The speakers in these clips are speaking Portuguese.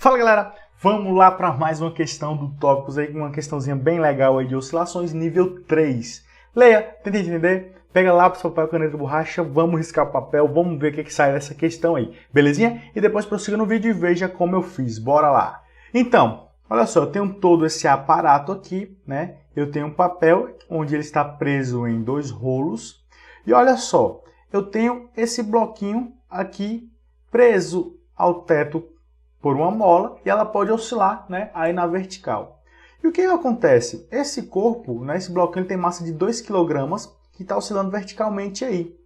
Fala galera, vamos lá para mais uma questão do Tópicos aí, uma questãozinha bem legal aí de oscilações nível 3. Leia, tenta entender, pega lápis, papel, caneta e borracha, vamos riscar o papel, vamos ver o que sai dessa questão aí, belezinha? E depois prossiga no vídeo e veja como eu fiz, bora lá! Então, olha só, eu tenho todo esse aparato aqui, né? Eu tenho um papel onde ele está preso em dois rolos. E olha só, eu tenho esse bloquinho aqui preso ao teto por uma mola e ela pode oscilar, né, aí na vertical. E o que acontece? Esse corpo, né, esse bloquinho ele tem massa de 2 kg que está oscilando verticalmente aí.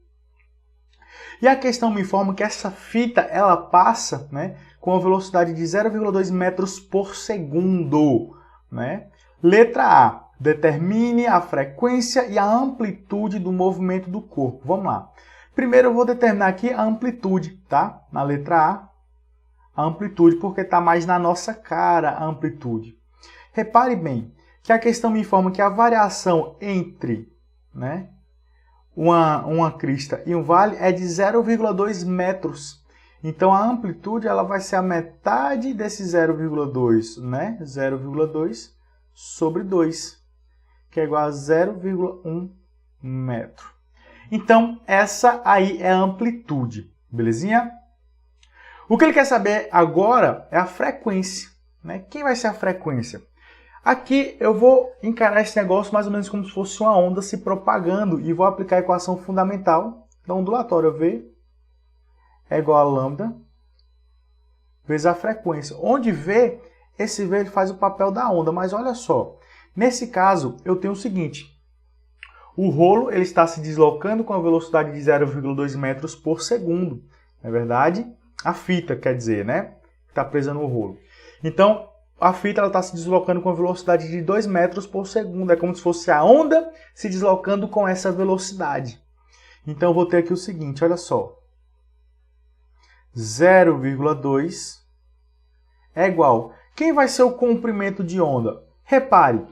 E a questão me informa que essa fita ela passa, né, com a velocidade de 0,2 metros por segundo. Né? Letra A. Determine a frequência e a amplitude do movimento do corpo. Vamos lá. Primeiro eu vou determinar aqui a amplitude, tá? Na letra A amplitude, porque está mais na nossa cara a amplitude. Repare bem que a questão me informa que a variação entre, né, uma crista e um vale é de 0,2 metros. Então a amplitude ela vai ser a metade desse 0,2, né? 0,2 sobre 2, que é igual a 0,1 metro. Então essa aí é a amplitude, belezinha? O que ele quer saber agora é a frequência, né? Quem vai ser a frequência? Aqui eu vou encarar esse negócio mais ou menos como se fosse uma onda se propagando e vou aplicar a equação fundamental da ondulatória. V é igual a lambda vezes a frequência. Onde V, esse V ele faz o papel da onda, mas olha só. Nesse caso eu tenho o seguinte. O rolo ele está se deslocando com a velocidade de 0,2 metros por segundo. Não é verdade? A fita, quer dizer, né? Está presa no rolo. Então, a fita está se deslocando com a velocidade de 2 metros por segundo. É como se fosse a onda se deslocando com essa velocidade. Então, eu vou ter aqui o seguinte, olha só. 0,2 é igual. Quem vai ser o comprimento de onda? Repare.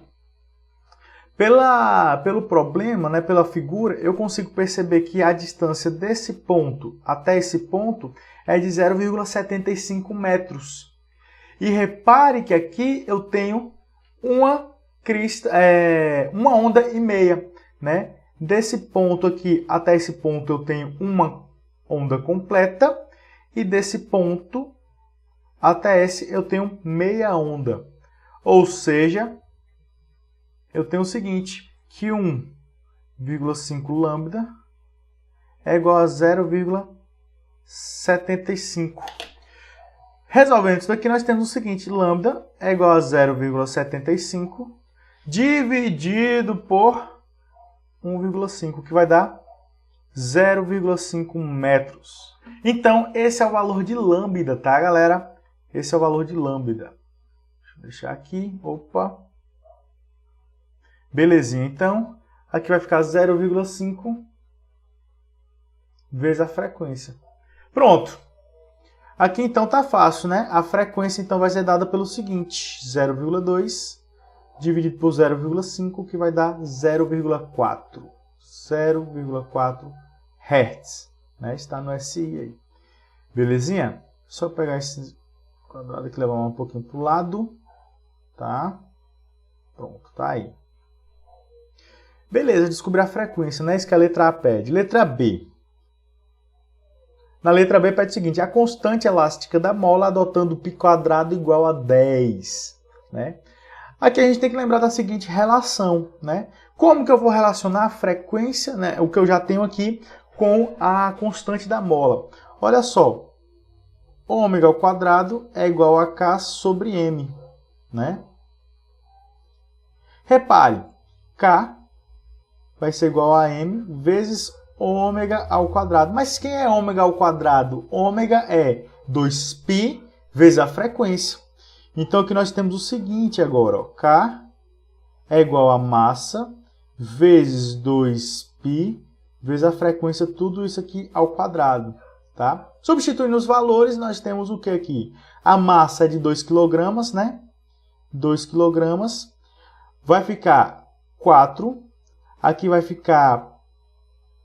Pelo problema, né, pela figura, eu consigo perceber que a distância desse ponto até esse ponto é de 0,75 metros. E repare que aqui eu tenho uma onda e meia. Né? Desse ponto aqui até esse ponto eu tenho uma onda completa. E desse ponto até esse eu tenho meia onda. Ou seja, eu tenho o seguinte, que 1,5 lambda é igual a 0,75. Resolvendo isso daqui, nós temos o seguinte, lambda é igual a 0,75 dividido por 1,5, que vai dar 0,5 metros. Então, esse é o valor de lambda, tá, galera? Esse é o valor de lambda. Deixa eu deixar aqui, opa. Belezinha, então, aqui vai ficar 0,5 vezes a frequência. Pronto. Aqui, então, tá fácil, né? A frequência, então, vai ser dada pelo seguinte, 0,2 dividido por 0,5, que vai dar 0,4. 0,4 Hz. Né? Está no SI aí. Belezinha? Só pegar esse quadrado aqui e levar um pouquinho para o lado. Tá? Pronto, tá aí. Beleza, descobri a frequência, né? Isso que a letra A pede. Letra B. Na letra B pede o seguinte, a constante elástica da mola adotando π quadrado igual a 10. Né? Aqui a gente tem que lembrar da seguinte relação. Né? Como que eu vou relacionar a frequência, né? O que eu já tenho aqui, com a constante da mola? Olha só, ômega ao quadrado é igual a K sobre M. Né? Repare, K vai ser igual a M vezes ômega ao quadrado. Mas quem é ômega ao quadrado? Ômega é 2π vezes a frequência. Então aqui nós temos o seguinte agora. Ó, K é igual a massa vezes 2π vezes a frequência, tudo isso aqui ao quadrado. Tá? Substituindo os valores, nós temos o que aqui? A massa é de 2 kg, né? 2 kg. Vai ficar 4. Aqui vai ficar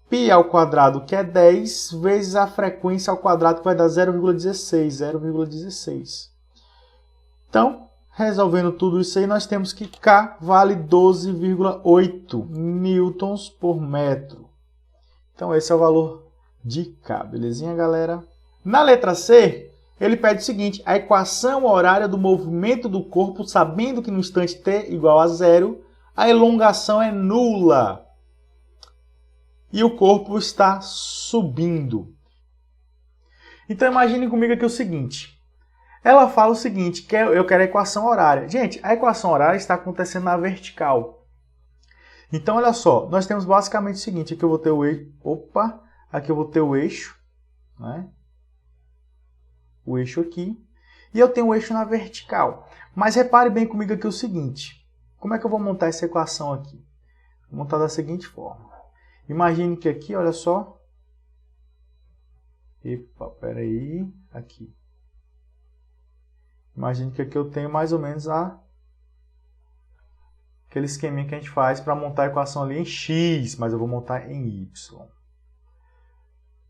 π ao quadrado, que é 10, vezes a frequência ao quadrado, que vai dar 0,16. 0,16. Então, resolvendo tudo isso aí, nós temos que K vale 12,8 newtons por metro. Então, esse é o valor de K, belezinha, galera? Na letra C, ele pede o seguinte: a equação horária do movimento do corpo, sabendo que no instante t igual a 0, a elongação é nula. E o corpo está subindo. Então, imagine comigo aqui o seguinte. Ela fala o seguinte, que eu quero a equação horária. Gente, a equação horária está acontecendo na vertical. Então, olha só, nós temos basicamente o seguinte, aqui eu vou ter o eixo, aqui eu vou ter o eixo, né? O eixo aqui, e eu tenho o eixo na vertical. Mas repare bem comigo aqui o seguinte, como é que eu vou montar essa equação aqui? Vou montar da seguinte forma. Imagine que aqui, olha só, peraí, aqui. Imagine que aqui eu tenho mais ou menos aquele esqueminha que a gente faz para montar a equação ali em x, mas eu vou montar em y.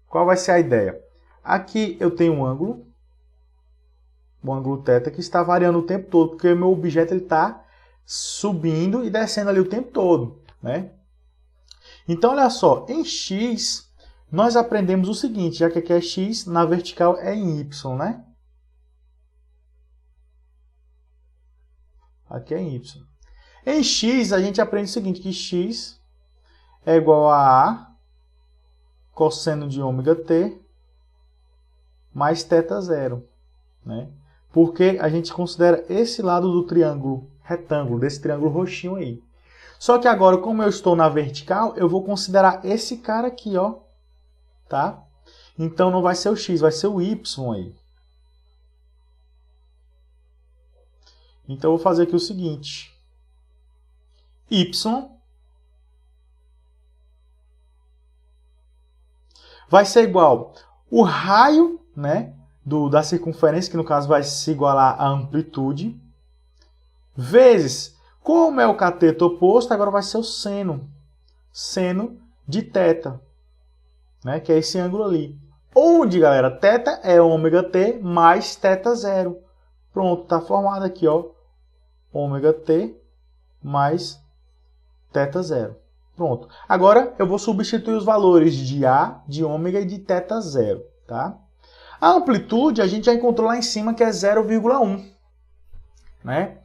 Qual vai ser a ideia? Aqui eu tenho um ângulo, o ângulo θ, que está variando o tempo todo, porque o meu objeto está subindo e descendo ali o tempo todo, né? Então, olha só, em x, nós aprendemos o seguinte, já que aqui é x, na vertical é em y, né? Aqui é em y. Em x, a gente aprende o seguinte, que x é igual a cosseno de ômega t mais θ0, né? Porque a gente considera esse lado do triângulo retângulo, desse triângulo roxinho aí. Só que agora, como eu estou na vertical, eu vou considerar esse cara aqui, ó, tá? Então não vai ser o x, vai ser o y aí. Então eu vou fazer aqui o seguinte. Y vai ser igual o raio, né, da circunferência, que no caso vai se igualar à amplitude, vezes, como é o cateto oposto, agora vai ser o seno de θ, né, que é esse ângulo ali. Onde, galera, θ é ômega t mais θ0. Pronto, está formado aqui, ó, ômega t mais θ0. Pronto. Agora eu vou substituir os valores de A, de ômega e de θ0, tá? A amplitude a gente já encontrou lá em cima, que é 0,1, né?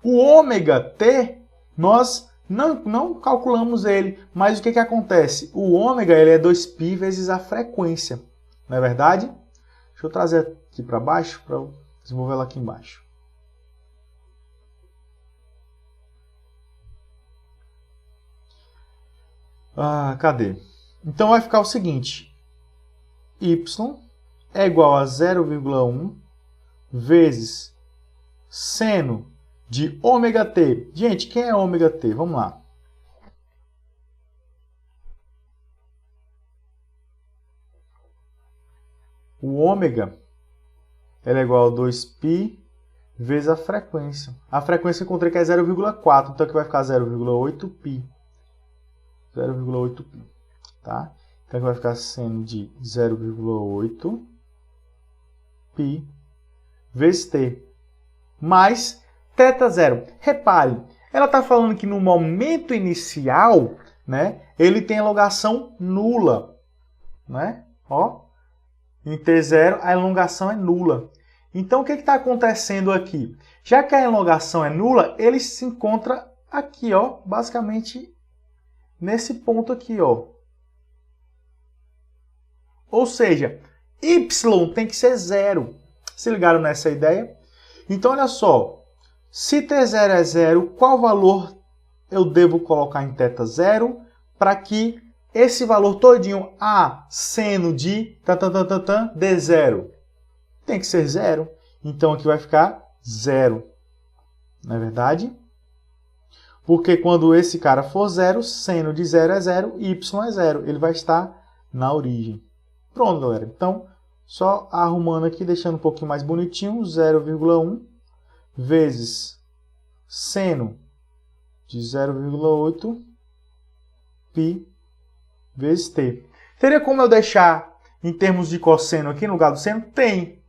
O ômega t, nós não calculamos ele, mas o que acontece? O ômega ele é 2π vezes a frequência, não é verdade? Deixa eu trazer aqui para baixo, para eu desenvolver ela aqui embaixo. Cadê? Então vai ficar o seguinte, y é igual a 0,1 vezes seno de ômega t. Gente, quem é ômega t? Vamos lá. O ômega é igual a 2π vezes a frequência. A frequência eu encontrei que é 0,4, então aqui vai ficar 0,8π. 0,8π, tá? Então aqui vai ficar seno de 0,8π vezes t, mais θ0. Repare, ela está falando que no momento inicial, né, ele tem elongação nula, né? Ó, em t0 a elongação é nula. Então o que está acontecendo aqui? Já que a elongação é nula, ele se encontra aqui, ó, basicamente nesse ponto aqui, ó. Ou seja, y tem que ser zero. Se ligaram nessa ideia? Então, olha só. Se t0 é zero, qual valor eu devo colocar em θ0 para que esse valor todinho, a seno de dê zero? Tem que ser zero. Então, aqui vai ficar zero. Não é verdade? Porque quando esse cara for zero, seno de zero é zero, y é zero. Ele vai estar na origem. Pronto, galera. Então, só arrumando aqui, deixando um pouquinho mais bonitinho, 0,1 vezes seno de 0,8 π vezes t. Teria como eu deixar em termos de cosseno aqui no lugar do seno? Tem,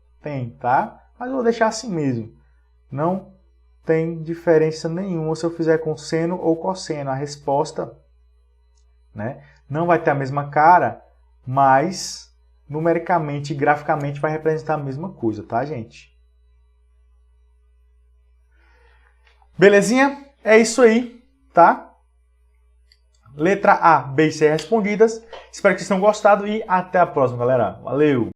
tá? Mas eu vou deixar assim mesmo. Não tem diferença nenhuma se eu fizer com seno ou cosseno. A resposta, né, não vai ter a mesma cara, mas numericamente e graficamente vai representar a mesma coisa, tá, gente? Belezinha? É isso aí, tá? Letra A, B e C respondidas. Espero que vocês tenham gostado e até a próxima, galera. Valeu!